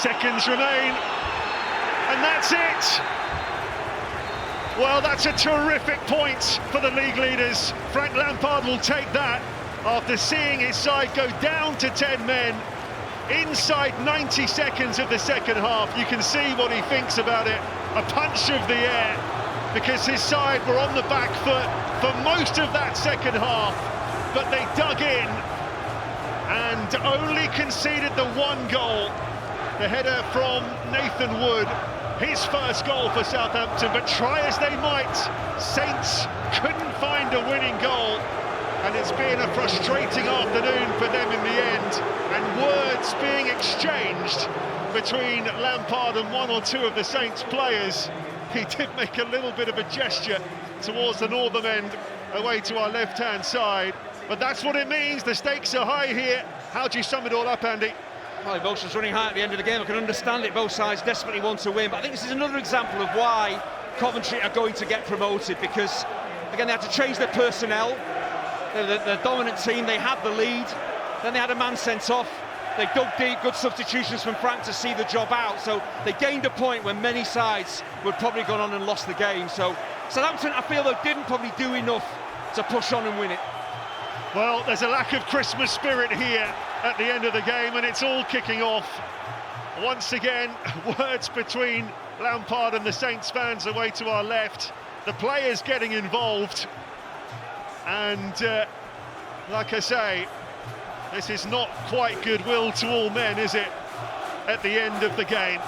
Seconds remain, and that's it. Well, that's a terrific point for the league leaders. Frank Lampard will take that after seeing his side go down to 10 men inside 90 seconds of the second half. You can see what he thinks about it. A punch of the air, because his side were on the back foot for most of that second half, but they dug in and only conceded the one goal. The header from Nathan Wood, his first goal for Southampton, but try as they might, Saints couldn't find a winning goal, and it's been a frustrating afternoon for them in the end, and words being exchanged between Lampard and one or two of the Saints players. He did make a little bit of a gesture towards the northern end, away to our left-hand side, but that's what it means. The stakes are high here. How do you sum it all up, Andy? Well, emotions running high at the end of the game. I can understand it. Both sides desperately want to win, but I think this is another example of why Coventry are going to get promoted, because again they had to change their personnel. They're the dominant team. They had the lead, then they had a man sent off. They dug deep, good substitutions from Frank to see the job out, so they gained a point when many sides would probably gone on and lost the game. So Southampton, I feel they didn't probably do enough to push on and win it. Well, there's a lack of Christmas spirit here at the end of the game, and it's all kicking off. Once again, words between Lampard and the Saints fans away to our left. The players getting involved, and like I say, this is not quite goodwill to all men, is it, at the end of the game?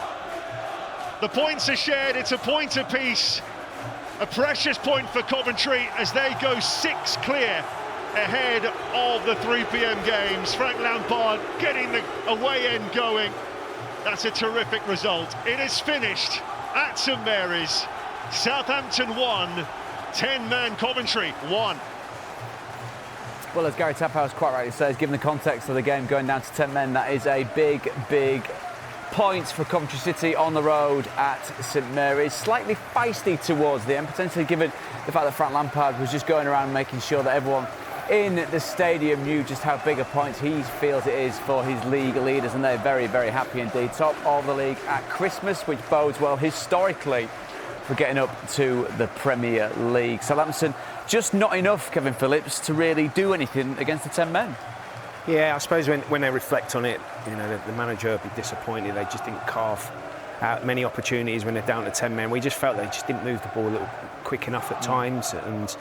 The points are shared, it's a point apiece. A precious point for Coventry as they go 6 clear ahead of the 3 p.m. games. Frank Lampard getting the away end going. That's a terrific result. It is finished at St Mary's. Southampton 1, 10-man Coventry 1. Well, as Gary Taphouse quite rightly says, given the context of the game going down to 10 men, that is a big, big point for Coventry City on the road at St Mary's. Slightly feisty towards the end, potentially given the fact that Frank Lampard was just going around making sure that everyone in the stadium knew just how big a point he feels it is for his league leaders, and they're very, very happy indeed. Top of the league at Christmas, which bodes well historically for getting up to the Premier League. Southampton, just not enough, Kevin Phillips, to really do anything against the 10 men. Yeah, I suppose when they reflect on it, you know, the manager will be disappointed. They just didn't carve out many opportunities when they're down to 10 men. We just felt they just didn't move the ball a little quick enough at times, and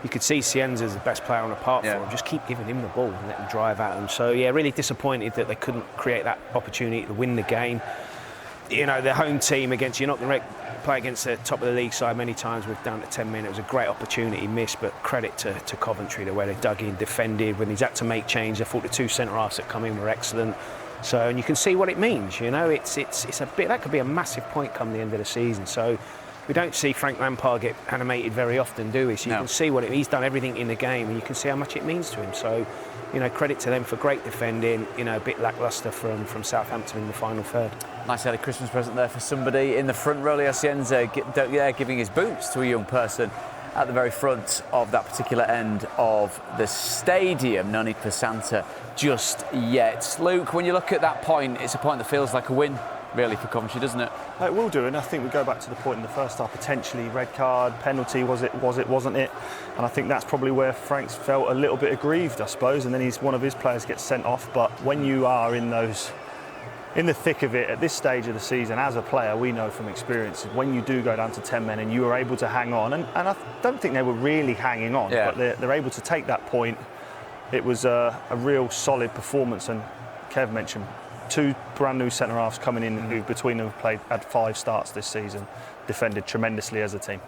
you could see Cienza's the best player on the park for him. Just keep giving him the ball and let him drive at him. So, yeah, really disappointed that they couldn't create that opportunity to win the game. You know, the home team against, you're not going to play against the top of the league side many times with down to 10 men. It was a great opportunity missed, but credit to Coventry, the way they dug in, defended. When he's had to make change, I thought the 2 centre-halves that come in were excellent. So, and you can see what it means, you know, it's a bit, that could be a massive point come the end of the season. So we don't see Frank Lampard get animated very often, do we? So you can see what he's done everything in the game, and you can see how much it means to him. So, you know, credit to them for great defending. You know, a bit lacklustre from Southampton in the final third. Nice early Christmas present there for somebody in the front row. Leo Cienza giving his boots to a young person at the very front of that particular end of the stadium. No need for Santa just yet. Luke, when you look at that point, it's a point that feels like a win, really, for Coventry, doesn't it? It will do, and I think we go back to the point in the first half, potentially red card, penalty, was it, wasn't it? And I think that's probably where Frank's felt a little bit aggrieved, I suppose, and then one of his players gets sent off. But when you are in the thick of it at this stage of the season, as a player, we know from experience, when you do go down to 10 men and you are able to hang on, and I don't think they were really hanging on, but they're able to take that point. It was a real solid performance, and Kev mentioned 2 brand new centre-halves coming in who between them had 5 starts this season, defended tremendously as a team.